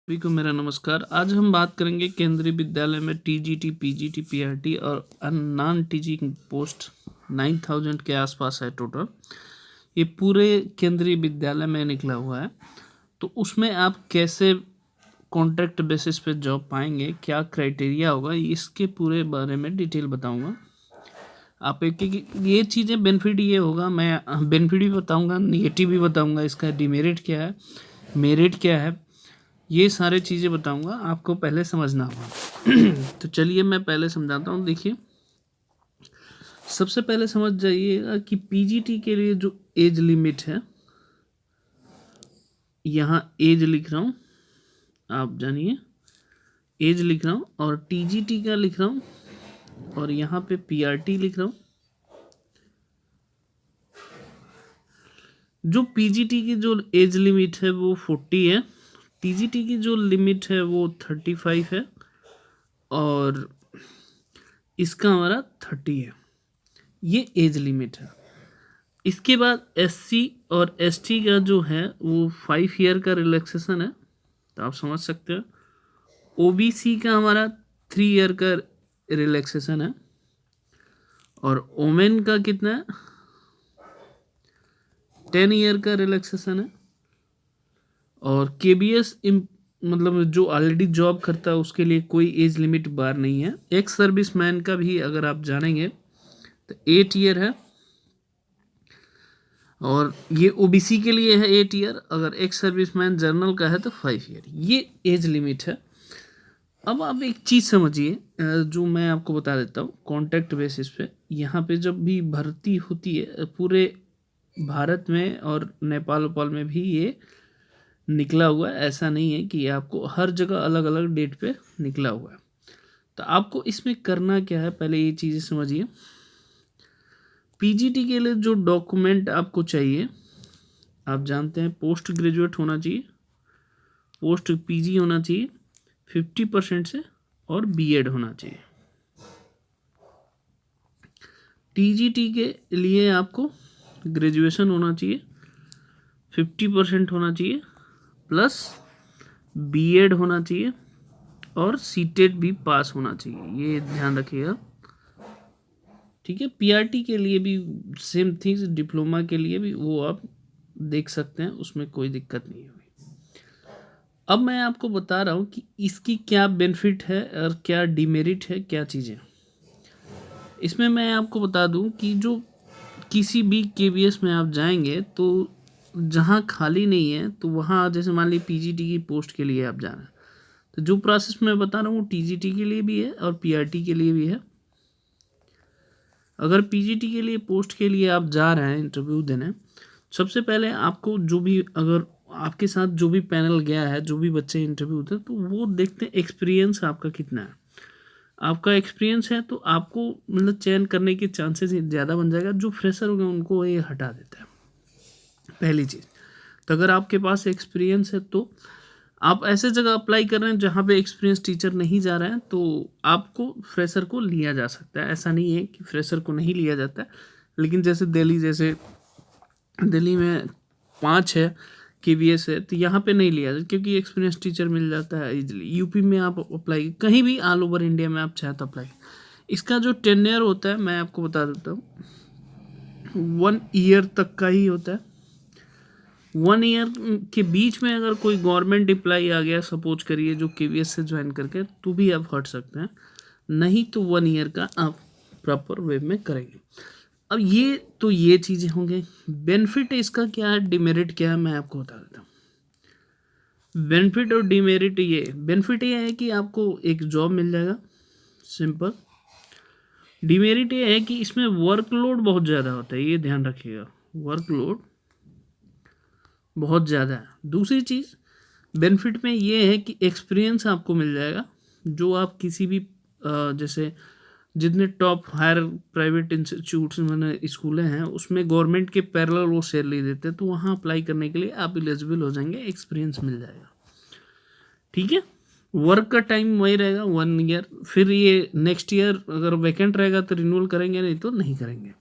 सभी को मेरा नमस्कार। आज हम बात करेंगे केंद्रीय विद्यालय में टीजीटी, पीजीटी, पीआरटी और नॉन टीचिंग पोस्ट 9000 के आसपास है टोटल। ये पूरे केंद्रीय विद्यालय में निकला हुआ है। तो उसमें आप कैसे कॉन्ट्रैक्ट बेसिस पे जॉब पाएंगे, क्या क्राइटेरिया होगा, इसके पूरे बारे में डिटेल बताऊंगा। आप एक ये चीज़ें बेनिफिट ये होगा, मैं बेनिफिट भी बताऊंगा, निगेटिव भी बताऊंगा, इसका डिमेरिट क्या है, मेरिट क्या है, ये सारी चीज़ें बताऊंगा, आपको पहले समझना होगा। तो चलिए मैं पहले समझाता हूँ। देखिए, सबसे पहले समझ जाइएगा कि पीजीटी के लिए जो एज लिमिट है, यहाँ एज लिख रहा हूँ, आप जानिए एज लिख रहा हूँ, और टीजीटी का लिख रहा हूँ, और यहाँ पे पीआरटी लिख रहा हूँ। जो पीजीटी की जो एज लिमिट है वो 40 है, टीजीटी की जो लिमिट है वो 35 है, और इसका हमारा 30 है। ये एज लिमिट है। इसके बाद एससी और एसटी का जो है वो 5 ईयर का रिलैक्सेशन है, तो आप समझ सकते हो। ओबीसी का हमारा 3 ईयर का रिलैक्सेशन है, और ओमेन का कितना है, 10 ईयर का रिलैक्सेशन है। और केबीएस मतलब जो ऑलरेडी जॉब करता है उसके लिए कोई एज लिमिट बार नहीं है। एक्स सर्विसमैन का भी अगर आप जानेंगे तो 8 ईयर है, और ये ओबीसी के लिए है 8 ईयर, अगर एक्स सर्विसमैन जर्नल का है तो 5 ईयर। ये एज लिमिट है। अब आप एक चीज़ समझिए, जो मैं आपको बता देता हूँ कॉन्ट्रैक्ट बेसिस पे। यहाँ पे जब भी भर्ती होती है पूरे भारत में और नेपाल वपाल में भी ये निकला हुआ है, ऐसा नहीं है कि आपको हर जगह अलग अलग डेट पे निकला हुआ है। तो आपको इसमें करना क्या है, पहले ये चीज़ें समझिए। पीजीटी के लिए जो डॉक्यूमेंट आपको चाहिए, आप जानते हैं पोस्ट ग्रेजुएट होना चाहिए, पोस्ट पीजी होना चाहिए 50% से, और बीएड होना चाहिए। टीजीटी के लिए आपको ग्रेजुएशन होना चाहिए, 50% होना चाहिए, प्लस बीएड होना चाहिए, और सीटेट भी पास होना चाहिए, ये ध्यान रखिएगा। ठीक है। पीआरटी के लिए भी सेम थिंग्स, डिप्लोमा के लिए भी वो आप देख सकते हैं, उसमें कोई दिक्कत नहीं हुई। अब मैं आपको बता रहा हूँ कि इसकी क्या बेनिफिट है और क्या डिमेरिट है, क्या चीज़ें। इसमें मैं आपको बता दूं कि जो किसी भी केवीएस में आप जाएंगे तो जहाँ खाली नहीं है तो वहाँ, जैसे मान लीजिए पीजीटी की पोस्ट के लिए आप जा रहे हैं, तो जो प्रोसेस मैं बता रहा हूँ वो टीजीटी के लिए भी है और पीआरटी के लिए भी है। अगर पीजीटी के लिए पोस्ट के लिए आप जा रहे हैं इंटरव्यू देने, सबसे पहले आपको जो भी, अगर आपके साथ जो भी पैनल गया है, जो भी बच्चे इंटरव्यू थे, तो वो देखते हैं एक्सपीरियंस आपका कितना है। आपका एक्सपीरियंस है तो आपको मतलब चयन करने के चांसेस ज़्यादा बन जाएगा। जो फ्रेशर होंगे उनको ये हटा देता है, पहली चीज़। तो अगर आपके पास एक्सपीरियंस है तो आप ऐसे जगह अप्लाई कर रहे हैं जहाँ पे एक्सपीरियंस टीचर नहीं जा रहे हैं, तो आपको फ्रेशर को लिया जा सकता है। ऐसा नहीं है कि फ्रेशर को नहीं लिया जाता है, लेकिन जैसे दिल्ली में 5 है केवीएस है, तो यहाँ पे नहीं लिया जाता क्योंकि एक्सपीरियंस टीचर मिल जाता है इजीली। यूपी में आप अप्लाई, कहीं भी ऑल ओवर इंडिया में आप चाहे तो अप्लाई। इसका जो टेन्योर होता है मैं आपको बता देता हूँ, 1 ईयर तक का ही होता है। 1 ईयर के बीच में अगर कोई गवर्नमेंट एम्प्लॉई आ गया, सपोज करिए, जो केवीएस से ज्वाइन करके, तो भी आप हट सकते हैं, नहीं तो 1 ईयर का आप प्रॉपर वे में करेंगे। अब ये चीज़ें होंगे। बेनिफिट इसका क्या है, डिमेरिट क्या है, मैं आपको बता देता हूँ। बेनिफिट और डिमेरिट, ये बेनिफिट ये है कि आपको एक जॉब मिल जाएगा, सिंपल। डिमेरिट ये है कि इसमें वर्कलोड बहुत ज़्यादा होता है, ये ध्यान रखिएगा, वर्कलोड बहुत ज़्यादा है। दूसरी चीज़ बेनिफिट में ये है कि एक्सपीरियंस आपको मिल जाएगा, जो आप किसी भी जैसे जितने टॉप हायर प्राइवेट इंस्टीट्यूट्स मैंने स्कूलें हैं उसमें गवर्नमेंट के पैरेलल वो सैलरी देते हैं, तो वहाँ अप्लाई करने के लिए आप एलिजिबल हो जाएंगे, एक्सपीरियंस मिल जाएगा। ठीक है। वर्क का टाइम वही रहेगा 1 ईयर, फिर ये नेक्स्ट ईयर अगर वैकेंट रहेगा तो रिन्यूअल करेंगे, नहीं तो नहीं करेंगे।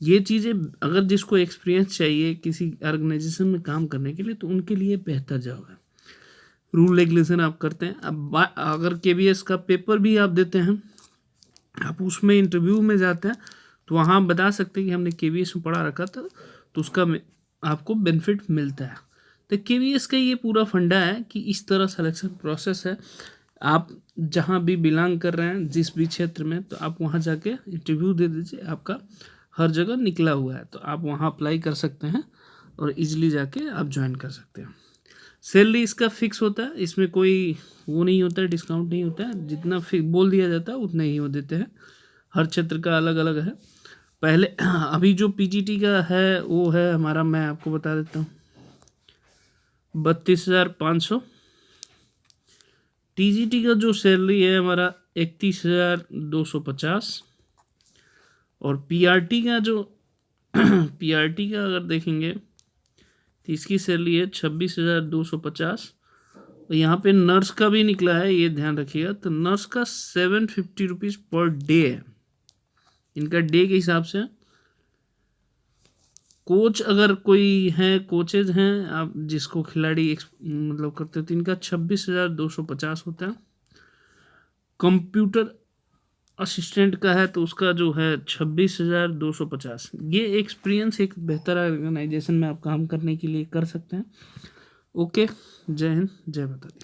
ये चीज़ें अगर जिसको एक्सपीरियंस चाहिए किसी ऑर्गेनाइजेशन में काम करने के लिए, तो उनके लिए बेहतर जॉब है। रूल रेगुलेशन आप करते हैं। अब अगर केवीएस का पेपर भी आप देते हैं, आप उसमें इंटरव्यू में जाते हैं, तो वहाँ आप बता सकते हैं कि हमने केवीएस में पढ़ा रखा था, तो उसका आपको बेनिफिट मिलता है। तो केवीएस का ये पूरा फंडा है कि इस तरह सिलेक्शन प्रोसेस है। आप जहाँ भी बिलोंग कर रहे हैं, जिस भी क्षेत्र में, तो आप वहाँ जाके इंटरव्यू दे दीजिए, आपका हर जगह निकला हुआ है, तो आप वहाँ अप्लाई कर सकते हैं और इजीली जाके आप ज्वाइन कर सकते हैं। सैलरी इसका फिक्स होता है, इसमें कोई वो नहीं होता है, डिस्काउंट नहीं होता है, जितना बोल दिया जाता है उतना ही वो देते हैं। हर क्षेत्र का अलग अलग है। पहले अभी जो पीजीटी का है वो है हमारा, मैं आपको बता देता हूँ, 32,500। टीजीटी का जो सैलरी है हमारा 31,250। और पीआरटी का जो पीआरटी का अगर देखेंगे तो इसकी सैलरी है 26,250। और यहाँ पे नर्स का भी निकला है, ये ध्यान रखिएगा। तो नर्स का 750 रुपीज़ पर डे है, इनका डे के हिसाब से। कोच अगर कोई है, कोचेज हैं आप जिसको खिलाड़ी मतलब करते हैं, तो इनका 26,250 होता है। कंप्यूटर असिस्टेंट का है तो उसका जो है 26,250। ये एक्सपीरियंस एक बेहतर ऑर्गेनाइजेशन में आप काम करने के लिए कर सकते हैं। ओके, जय हिंद, जय माता दी।